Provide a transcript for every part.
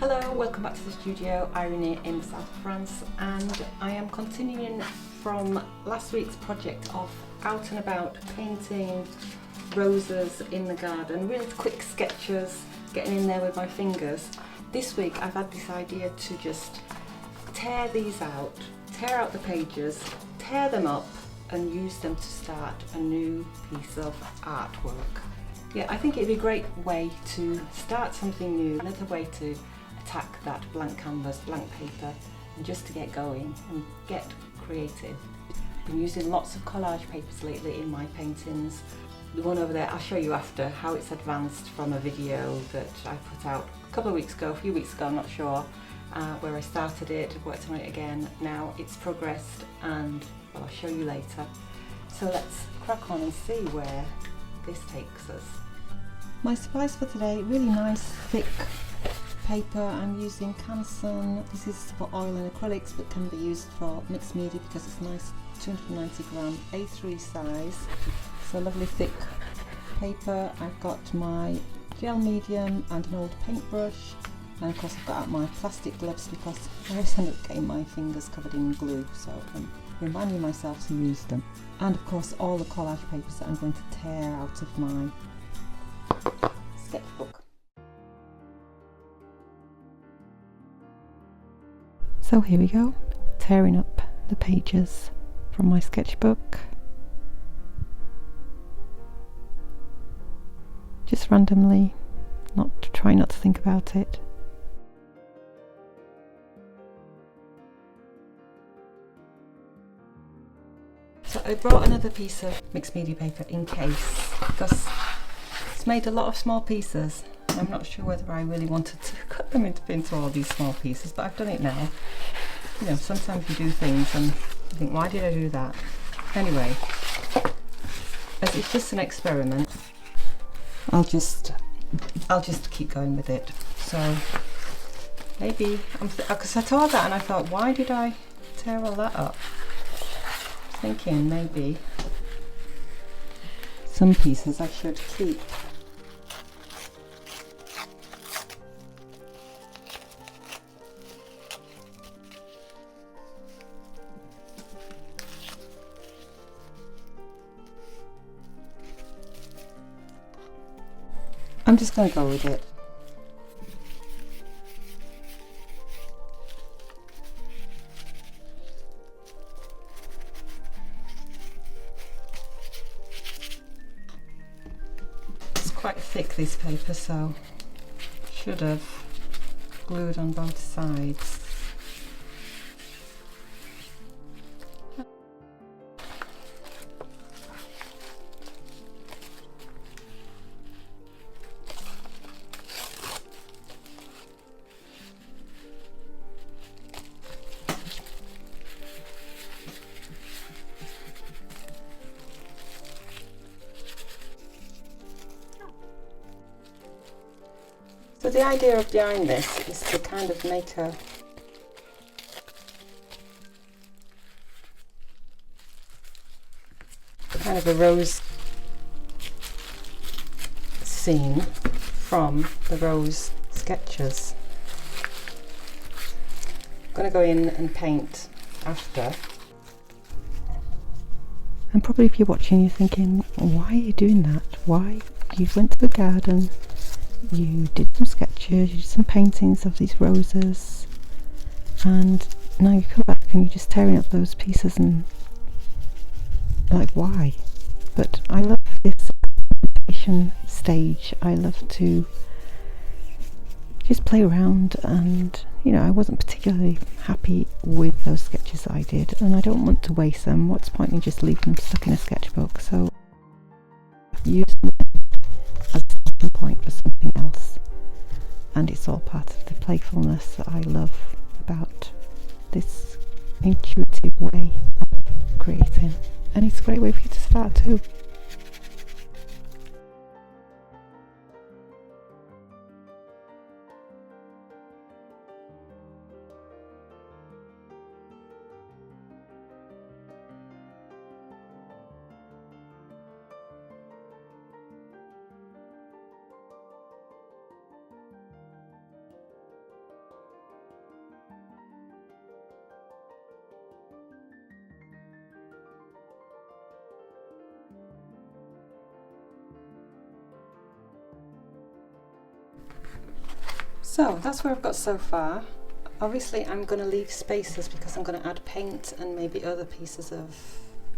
Hello, welcome back to the studio. Irene in the south of France, and I am continuing from last week's project of out and about painting roses in the garden, really quick sketches, getting in there with my fingers. This week I've had this idea to just tear these out, tear out the pages, tear them up and use them to start a new piece of artwork. Yeah, I think it'd be a great way to start something new, another way to attack that blank canvas, blank paper, and just to get going and get creative. I've been using lots of collage papers lately in my paintings. The one over there, I'll show you after how it's advanced from a video that I put out a couple of weeks ago, a few weeks ago, I'm not sure, where I started it, worked on it again. Now it's progressed and well, I'll show you later. So let's crack on and see where this takes us. My supplies for today, really nice thick paper. I'm using Canson. This is for oil and acrylics but can be used for mixed media because it's nice, 290 gram A3 size. So lovely thick paper. I've got my gel medium and an old paintbrush, and of course I've got out my plastic gloves because I always end up getting my fingers covered in glue, so I'm reminding myself to use them. And of course all the collage papers that I'm going to tear out of my sketchbook. So here we go, tearing up the pages from my sketchbook. Just randomly, try not to think about it. So I brought another piece of mixed media paper in case, because it's made a lot of small pieces. I'm not sure whether I really wanted to cut them into all these small pieces, but I've done it now. You know, sometimes you do things and you think, why did I do that? Anyway, as it's just an experiment, I'll just keep going with it. So maybe, because I thought that and I thought, why did I tear all that up? Thinking maybe some pieces I should keep. I'm just going to go with it. It's quite thick, this paper, so should have glued on both sides. So the idea behind this is to kind of make a rose scene from the rose sketches. I'm going to go in and paint after. And probably if you're watching you're thinking, why are you doing that? Why? You went to the garden, you did some sketches, you did some paintings of these roses, and now you come back and you're just tearing up those pieces and like, why? But I love this experimentation stage. I love to just play around, and you know, I wasn't particularly happy with those sketches that I did and I don't want to waste them. What's the point in just leaving them stuck in a sketchbook? So use them as a starting point for something else, and it's all part of the playfulness that I love about this intuitive way of creating, and it's a great way for you to start too. So that's where I've got so far. Obviously I'm going to leave spaces because I'm going to add paint and maybe other pieces of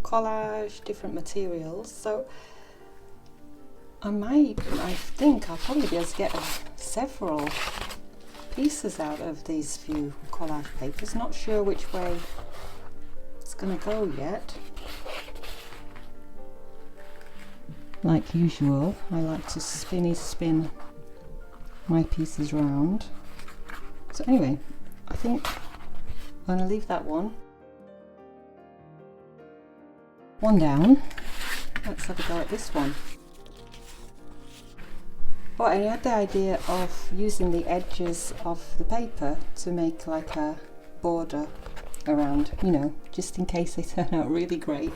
collage, different materials. So I think I'll probably be able to get several pieces out of these few collage papers. Not sure which way it's going to go yet. Like usual, I like to spin my pieces round. So anyway, I think I'm going to leave that one down. Let's have a go at this one. Oh, I had the idea of using the edges of the paper to make like a border around, you know, just in case they turn out really great.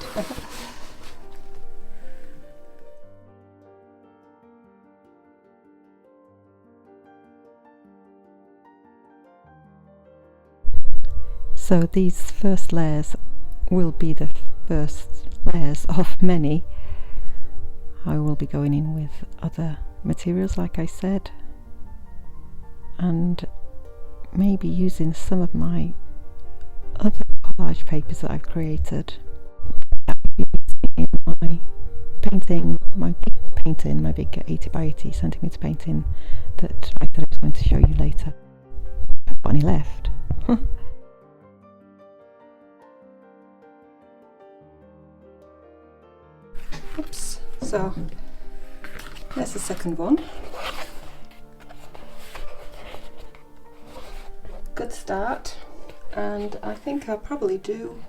So these first layers will be the first layers of many. I will be going in with other materials, like I said, and maybe using some of my other collage papers that I've created. In my painting, my big 80 by 80 centimetre painting that I said I was going to show you later. I haven't got any left. Oops, so there's the second one. Good start, and I think I'll probably do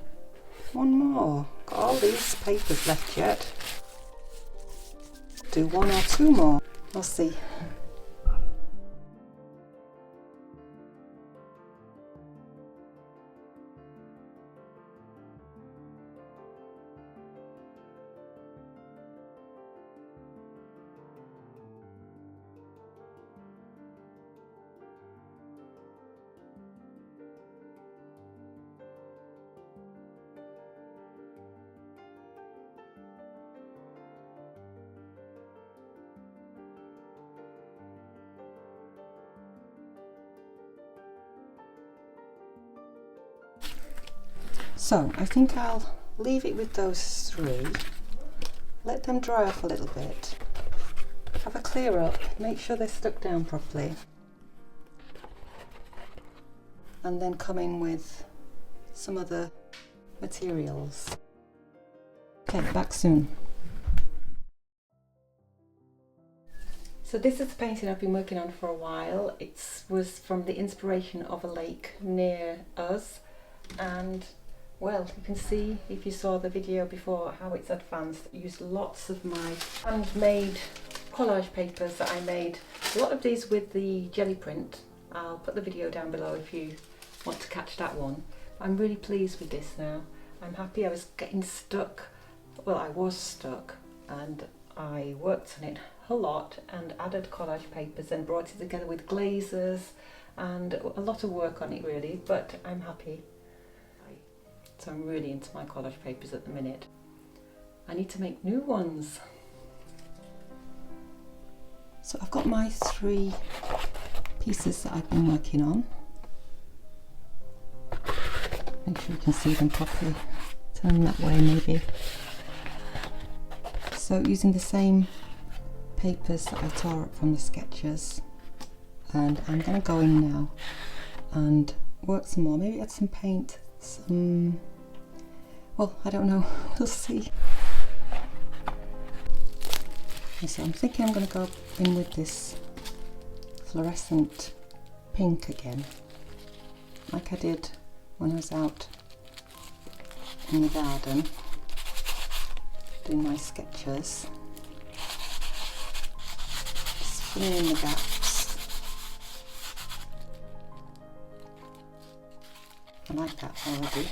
one more. Got all these papers left yet. Do one or two more, I'll see. So I think I'll leave it with those three, let them dry off a little bit, have a clear up, make sure they're stuck down properly, and then come in with some other materials. Okay, back soon. So this is a painting I've been working on for a while. It was from the inspiration of a lake near us, and well, you can see if you saw the video before how it's advanced. I used lots of my handmade collage papers that I made. A lot of these with the jelly print. I'll put the video down below if you want to catch that one. I'm really pleased with this now. I'm happy. I was getting stuck. Well, I was stuck, and I worked on it a lot and added collage papers and brought it together with glazes and a lot of work on it really, but I'm happy. So I'm really into my collage papers at the minute. I need to make new ones. So I've got my three pieces that I've been working on. Make sure you can see them properly. Turn that way maybe. So using the same papers that I tore up from the sketches, and I'm going to go in now and work some more, maybe add some paint, some, well, I don't know, we'll see. And so I'm thinking I'm going to go in with this fluorescent pink again, like I did when I was out in the garden doing my sketches. Just filling in the gaps. I like that already.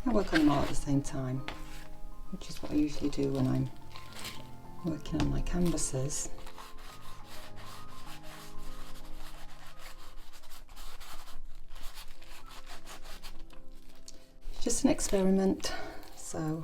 I work on them all at the same time, which is what I usually do when I'm working on my canvases. just an experiment, so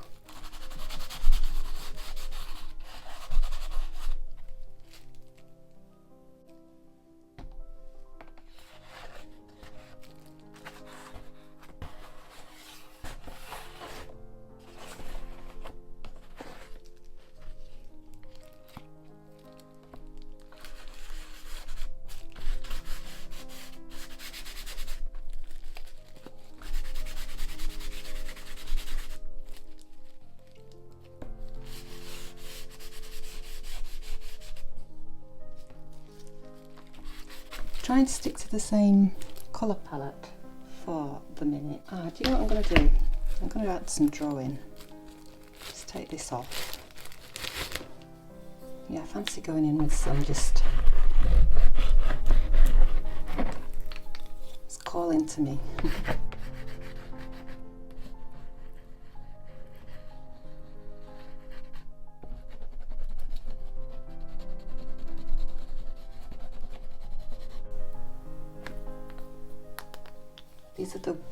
try and stick to the same colour palette for the minute. Do you know what I'm going to do? I'm going to add some drawing. Just take this off. Yeah, I fancy going in with some just... It's calling to me.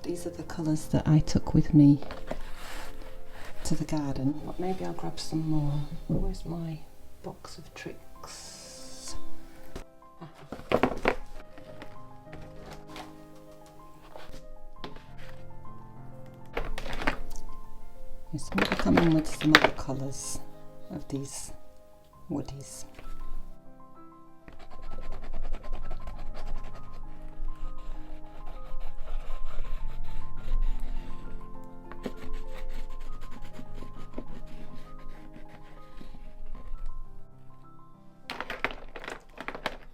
These are the colours that I took with me to the garden. But maybe I'll grab some more. Where's my box of tricks? Yes, I'm going to come in with some other colours of these woodies.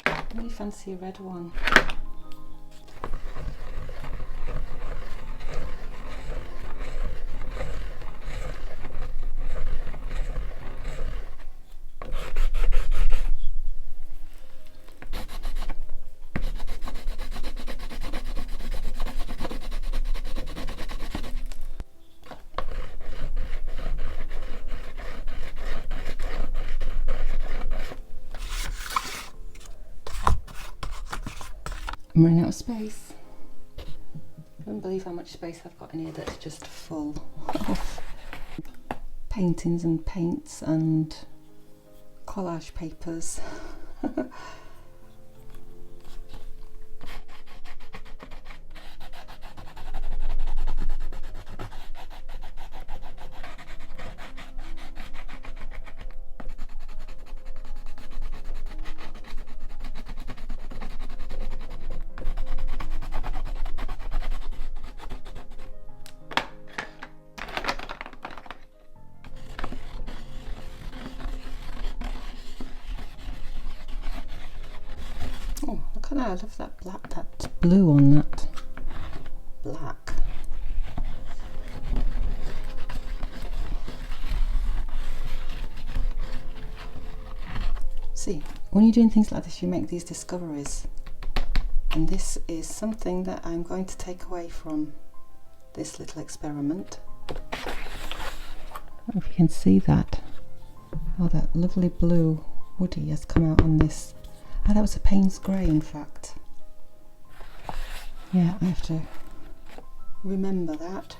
I really fancy a red one. I'm running out of space. I don't believe how much space I've got in here that's just full of paintings and paints and collage papers. Oh, look at that, I love that black, that blue on that black. See, when you're doing things like this, you make these discoveries. And this is something that I'm going to take away from this little experiment. I don't know if you can see that. Oh, that lovely blue woody has come out on this. Oh, that was a Payne's grey, in fact. Yeah, I have to remember that.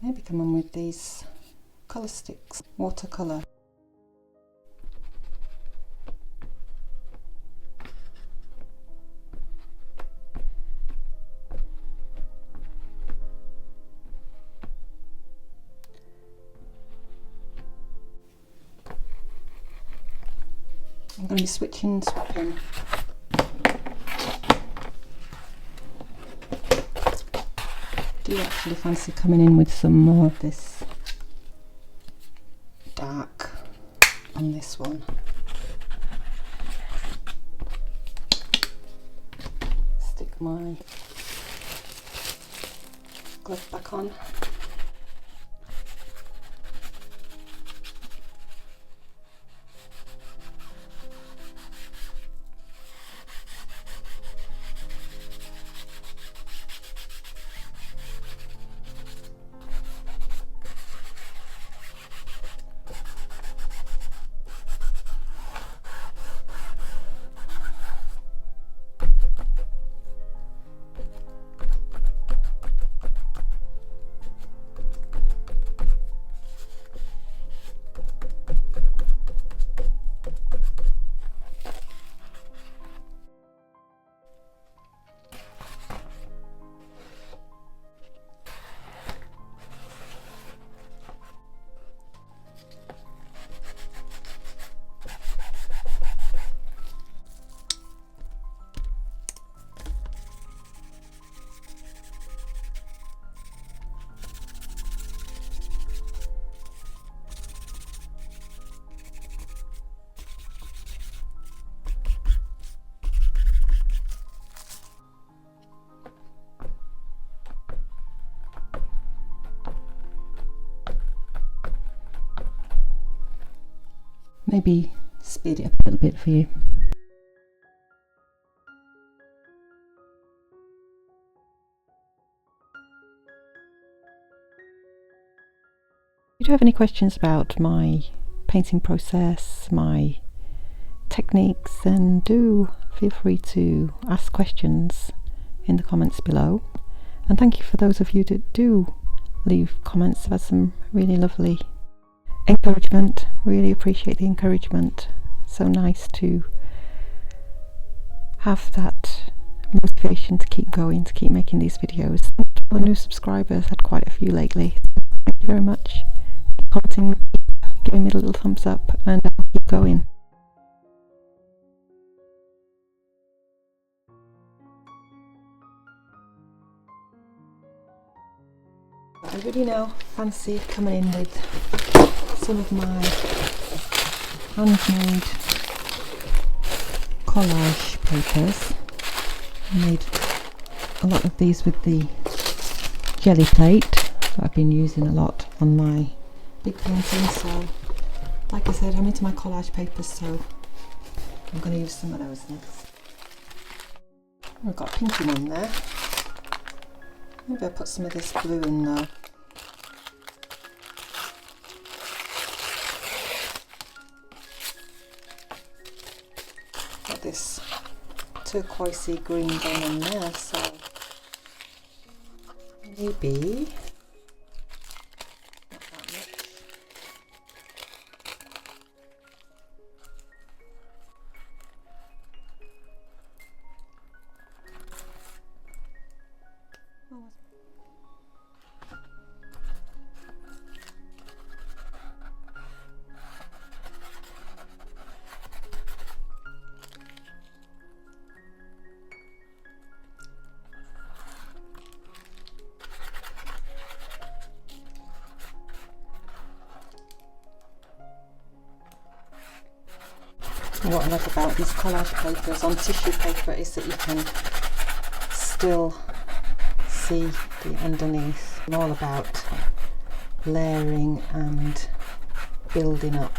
Maybe come on with these colour sticks, watercolour. I'm going to be swapping. Do actually fancy coming in with some more of this dark on this one. Stick my glove back on. maybe speed it up a little bit for you. If you do have any questions about my painting process, my techniques, then do feel free to ask questions in the comments below. And thank you for those of you that do leave comments. I've had some really lovely encouragement. Really appreciate the encouragement. So nice to have that motivation to keep going, to keep making these videos. Thanks to all the new subscribers, had quite a few lately. Thank you very much. Keep commenting, keep giving me a little thumbs up, and I'll keep going. I really now fancy coming in with some of my handmade collage papers. I made a lot of these with the jelly plate that I've been using a lot on my big paintings. So like I said, I'm into my collage papers, so I'm going to use some of those next. I've got pink in there. Maybe I'll put some of this blue in though. Got this turquoisey green done in there, so maybe not that much. What I like about these collage papers on tissue paper is that you can still see the underneath. I'm all about layering and building up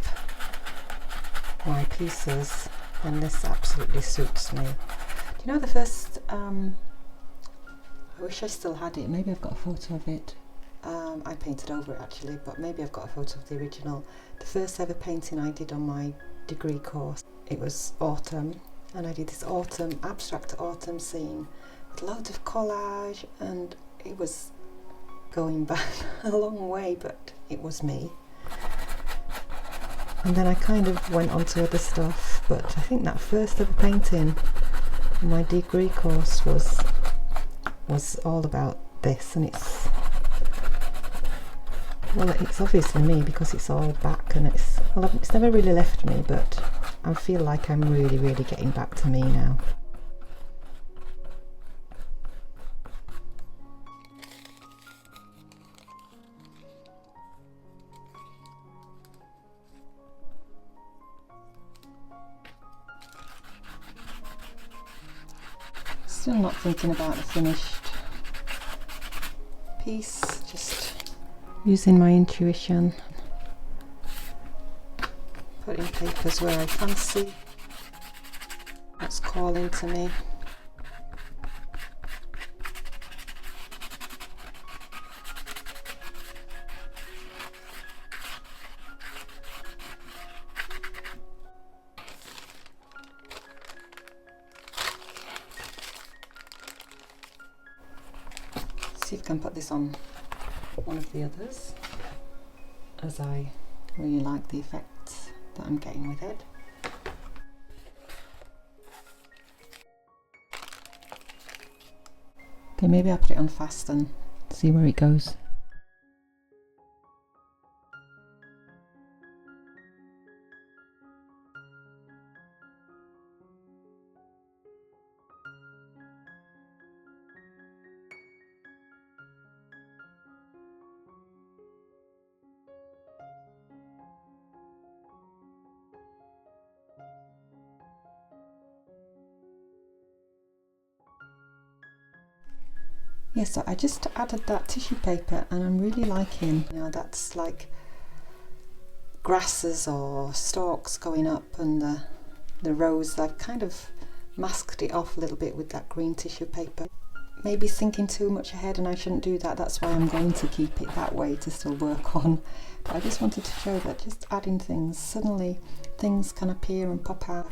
my pieces, and this absolutely suits me. Do you know the first, I wish I still had it, maybe I've got a photo of it. I painted over it actually, but maybe I've got a photo of the original. The first ever painting I did on my degree course, it was autumn, and I did this autumn, abstract autumn scene with loads of collage, and it was going back a long way, but it was me. And then I kind of went on to other stuff, but I think that first ever painting in my degree course was all about this, and it's obviously me because it's all back, and it's never really left me, but I feel like I'm really getting back to me now. Still not thinking about the finished piece, just using my intuition, putting papers where I fancy what's calling to me. See if I can put this on one of the others, as I really like the effects that I'm getting with it. Okay, maybe I'll put it on fast and see where it goes. Yeah, so I just added that tissue paper, and I'm really liking, you know, that's like grasses or stalks going up, and the rose, I've kind of masked it off a little bit with that green tissue paper. Maybe thinking too much ahead, and I shouldn't do that. That's why I'm going to keep it that way to still work on. But I just wanted to show that just adding things, suddenly things can appear and pop out.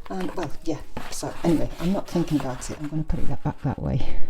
And well, yeah, so anyway, I'm not thinking about it. I'm going to put it back that way.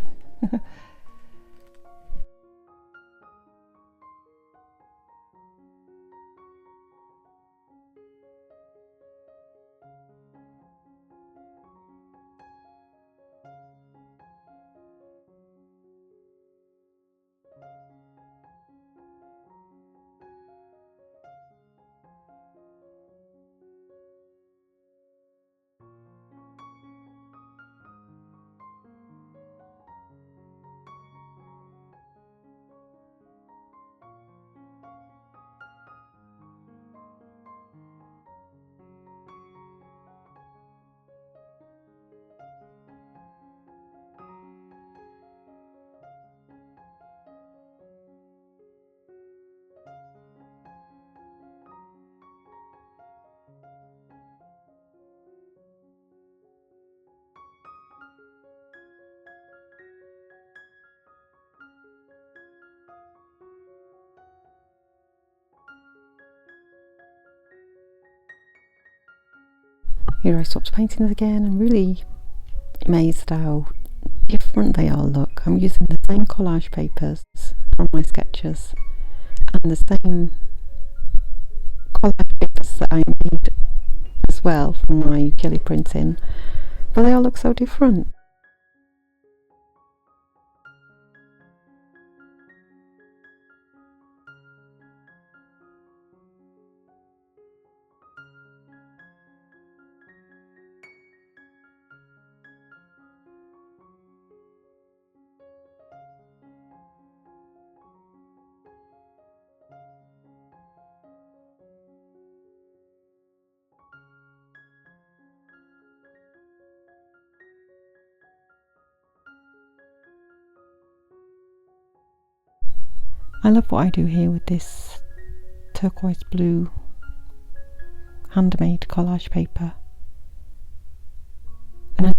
Here I stopped painting again. I'm really amazed how different they all look. I'm using the same collage papers from my sketches and the same collage papers that I made as well from my jelly printing, but they all look so different. I love what I do here with this turquoise blue handmade collage paper, and I love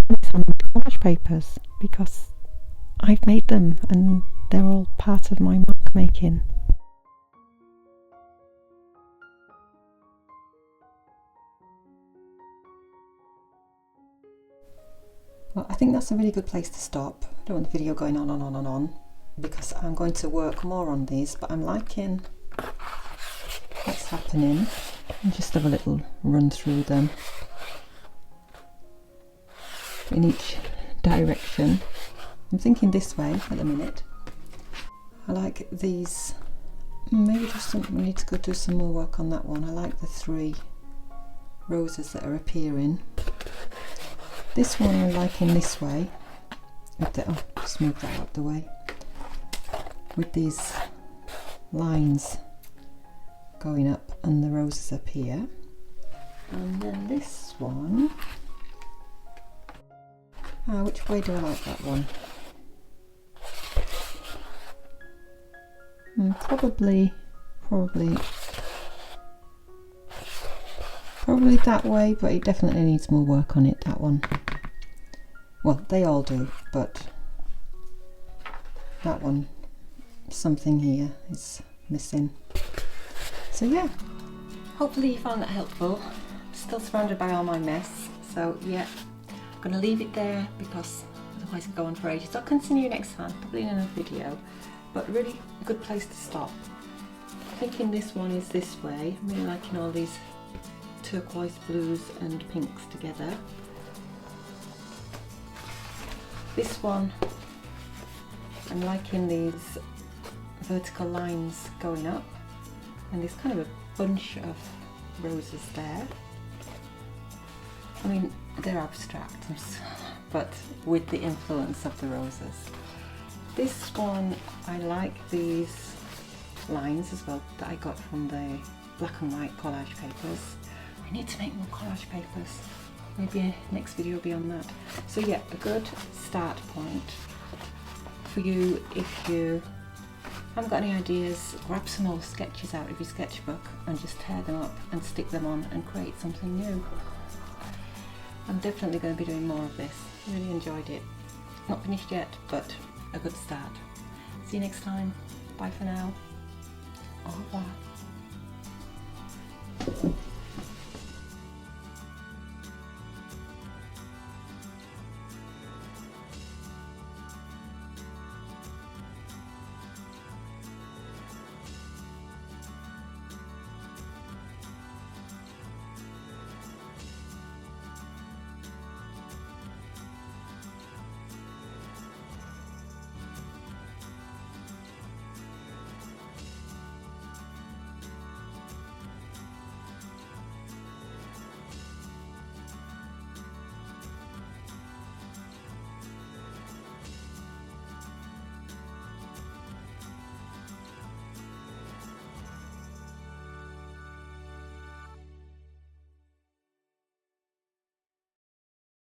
these handmade collage papers because I've made them and they're all part of my mark making. Well, I think that's a really good place to stop. I don't want the video going on and on and on, because I'm going to work more on these, but I'm liking what's happening. And just have a little run through them in each direction. I'm thinking this way at the minute. I like these. Maybe just we need to go do some more work on that one. I like the 3 roses that are appearing. This one I'm liking this way. Just move that out the way. With these lines going up and the roses up here. And then this one, which way do I like that one? Probably that way, but it definitely needs more work on it, that one. Well, they all do, but that one, something here is missing. So yeah, hopefully you found that helpful. Still surrounded by all my mess, so yeah, I'm going to leave it there because otherwise it'll go on for ages. I'll continue next time, probably in another video, but really a good place to stop. Thinking this one is this way. I'm really liking all these turquoise blues and pinks together. This one, I'm liking these vertical lines going up, and there's kind of a bunch of roses there. I mean, they're abstract, but with the influence of the roses. This one, I like these lines as well that I got from the black and white collage papers. I need to make more collage papers. Maybe next video will be on that. So yeah, a good start point for you if you haven't got any ideas, grab some old sketches out of your sketchbook and just tear them up and stick them on and create something new. I'm definitely going to be doing more of this. Really enjoyed it. Not finished yet, but a good start. See you next time. Bye for now.